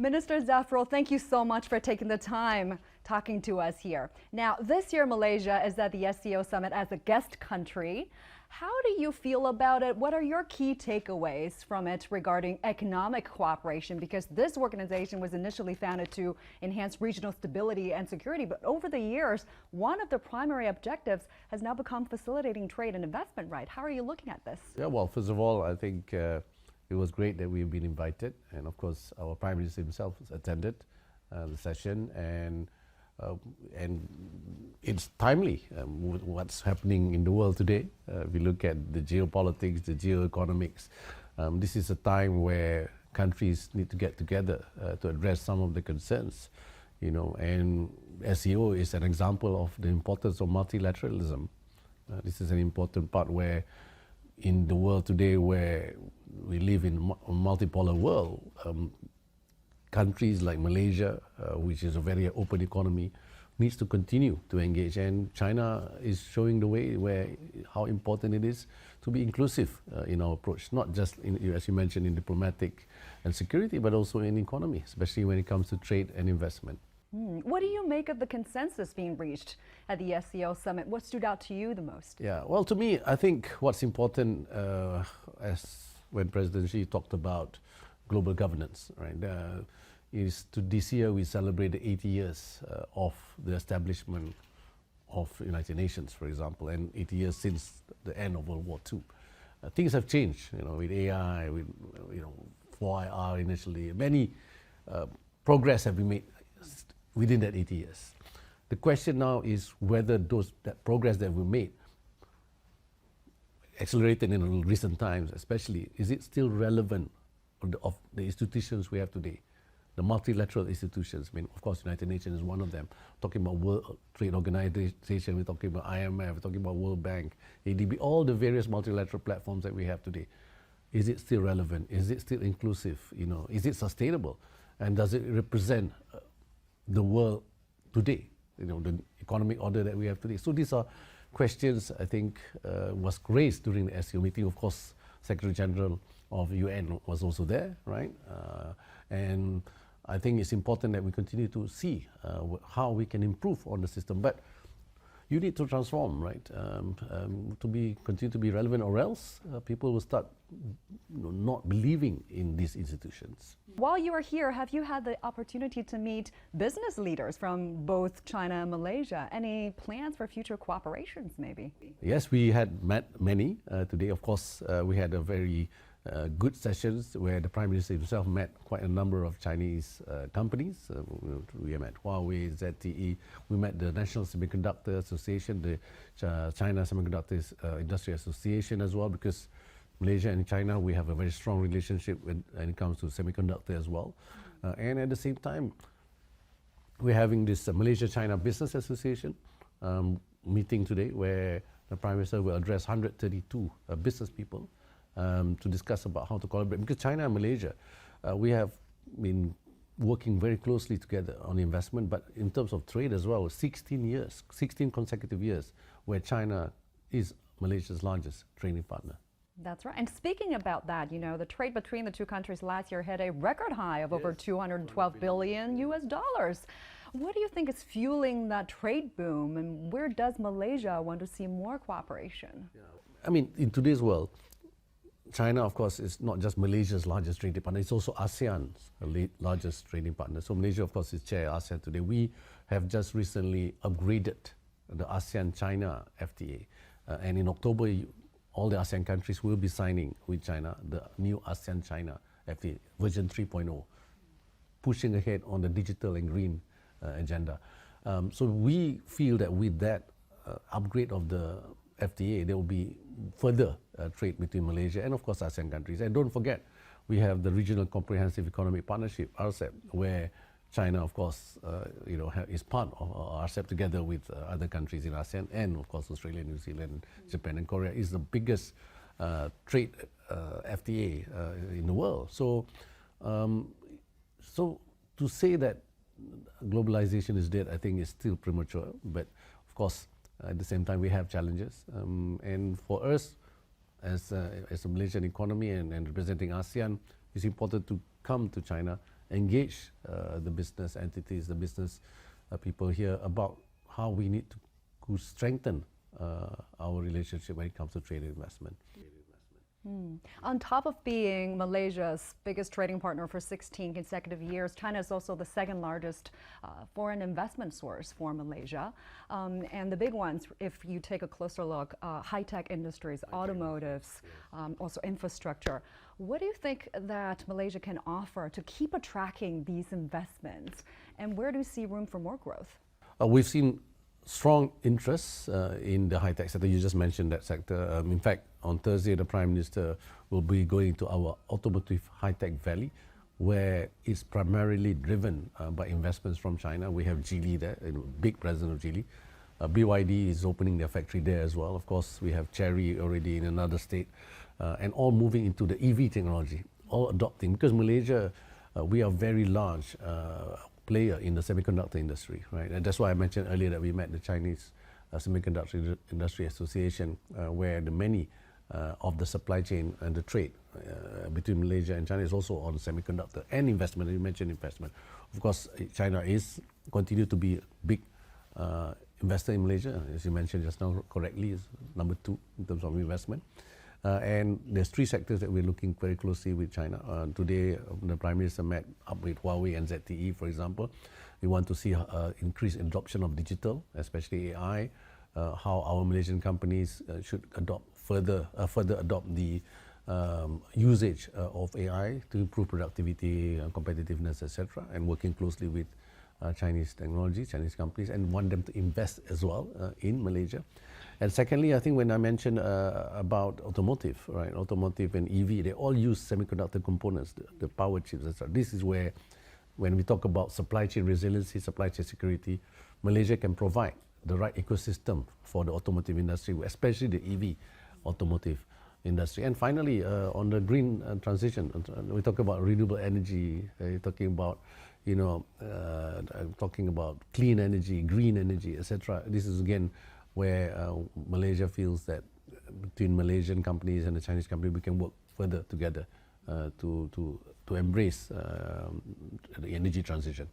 Minister Zafrul, thank you so much for taking the time talking to us here. Now, this year Malaysia is at the SCO Summit as a guest country. How do you feel about it? What are your key takeaways from it regarding economic cooperation? Because this organization was initially founded to enhance regional stability and security, but over the years, one of the primary objectives has now become facilitating trade and investment, right? How are you looking at this? Yeah, well, first of all, I think it was great that we've been invited, and of course, our Prime Minister himself attended the session, and it's timely with what's happening in the world today. If you look at the geopolitics, the geoeconomics, this is a time where countries need to get together to address some of the concerns, you know, and SCO is an example of the importance of multilateralism. This is an important part where in the world today where we live in a multipolar world, countries like Malaysia, which is a very open economy, needs to continue to engage. And China is showing the way where how important it is to be inclusive in our approach, not just, as you mentioned, in diplomatic and security, but also in economy, especially when it comes to trade and investment. What do you make of the consensus being reached at the SCO Summit? What stood out to you the most? Yeah, well, to me, I think what's important, as when President Xi talked about global governance, right, is to this year we celebrate the 80 years of the establishment of United Nations, for example, and 80 years since the end of World War II. Things have changed, you know, with AI, with 4IR initially. Many progress have been made within that 80 years. The question now is whether that progress that we made, accelerated in recent times especially, is it still relevant of the institutions we have today? The multilateral institutions, I mean, of course, United Nations is one of them. Talking about World Trade Organization, we're talking about IMF, we're talking about World Bank, ADB, all the various multilateral platforms that we have today. Is it still relevant? Is it still inclusive? You know, is it sustainable? And does it represent the world today? You know, the economic order that we have today. So these are questions I think was raised during the SCO meeting. Of course, Secretary General of UN was also there, right? And I think it's important that we continue to see how we can improve on the system. But you need to transform, right? To continue to be relevant, or else people will start not believing in these institutions. While you are here, have you had the opportunity to meet business leaders from both China and Malaysia? Any plans for future cooperations, maybe? Yes, we had met many today. Of course, we had a very good sessions where the Prime Minister himself met quite a number of Chinese companies. We met Huawei, ZTE, we met the National Semiconductor Association, the China Semiconductors Industry Association as well, because Malaysia and China, we have a very strong relationship when it comes to semiconductor as well. And at the same time, we're having this Malaysia-China Business Association meeting today where the Prime Minister will address 132 business people to discuss about how to collaborate. Because China and Malaysia, we have been working very closely together on investment, but in terms of trade as well, 16 consecutive years, where China is Malaysia's largest trading partner. That's right. And speaking about that, you know, the trade between the two countries last year hit a record high of over $212 billion US dollars. What do you think is fueling that trade boom, and where does Malaysia want to see more cooperation? Yeah. I mean, in today's world, China, of course, is not just Malaysia's largest trading partner, it's also ASEAN's largest trading partner. So Malaysia, of course, is chair of ASEAN today. We have just recently upgraded the ASEAN-China FTA. And in October, all the ASEAN countries will be signing with China the new ASEAN-China FTA, version 3.0, pushing ahead on the digital and green agenda. So we feel that with that upgrade of the FTA, there will be further trade between Malaysia and, of course, ASEAN countries. And don't forget, we have the Regional Comprehensive Economic Partnership, RCEP, where China, of course, is part of RCEP together with other countries in ASEAN, and, of course, Australia, New Zealand, Japan, and Korea is the biggest trade FTA in the world. So, so to say that globalization is dead, I think is still premature. But, of course, at the same time, we have challenges, and for us, as a Malaysian economy and representing ASEAN, it's important to come to China engage the business entities, the business people here about how we need to strengthen our relationship when it comes to trade and investment. On top of being Malaysia's biggest trading partner for 16 consecutive years, China is also the second largest foreign investment source for Malaysia. And the big ones, if you take a closer look, high-tech industries, automotives, also infrastructure. What do you think that Malaysia can offer to keep attracting these investments? And where do you see room for more growth? We've seen strong interest in the high-tech sector. You just mentioned that sector. In fact, on Thursday, the Prime Minister will be going to our automotive high-tech valley, where it's primarily driven by investments from China. We have Geely there, a big presence of Geely. BYD is opening their factory there as well. Of course, we have Chery already in another state, and all moving into the EV technology, all adopting. Because Malaysia, we are very large player in the semiconductor industry, right? And that's why I mentioned earlier that we met the Chinese Semiconductor Industry Association, where the many of the supply chain and the trade between Malaysia and China is also on semiconductor and investment. You mentioned investment. Of course, China is continue to be a big investor in Malaysia, as you mentioned just now correctly, is number 2 in terms of investment. And there's 3 sectors that we're looking very closely with China. Today, the Prime Minister met up with Huawei and ZTE, for example. We want to see increased adoption of digital, especially AI, how our Malaysian companies should further adopt the usage of AI to improve productivity, competitiveness, etc., and working closely with Chinese technologies, Chinese companies, and want them to invest as well in Malaysia. And secondly, I think when I mentioned about automotive, right, automotive and EV, they all use semiconductor components, the power chips, etc. This is where, when we talk about supply chain resiliency, supply chain security, Malaysia can provide the right ecosystem for the automotive industry, especially the EV automotive industry. And finally, on the green transition, we talk about renewable energy, talking about talking about clean energy, green energy, etc. This is again where Malaysia feels that between Malaysian companies and the Chinese company, we can work further together to embrace the energy transition.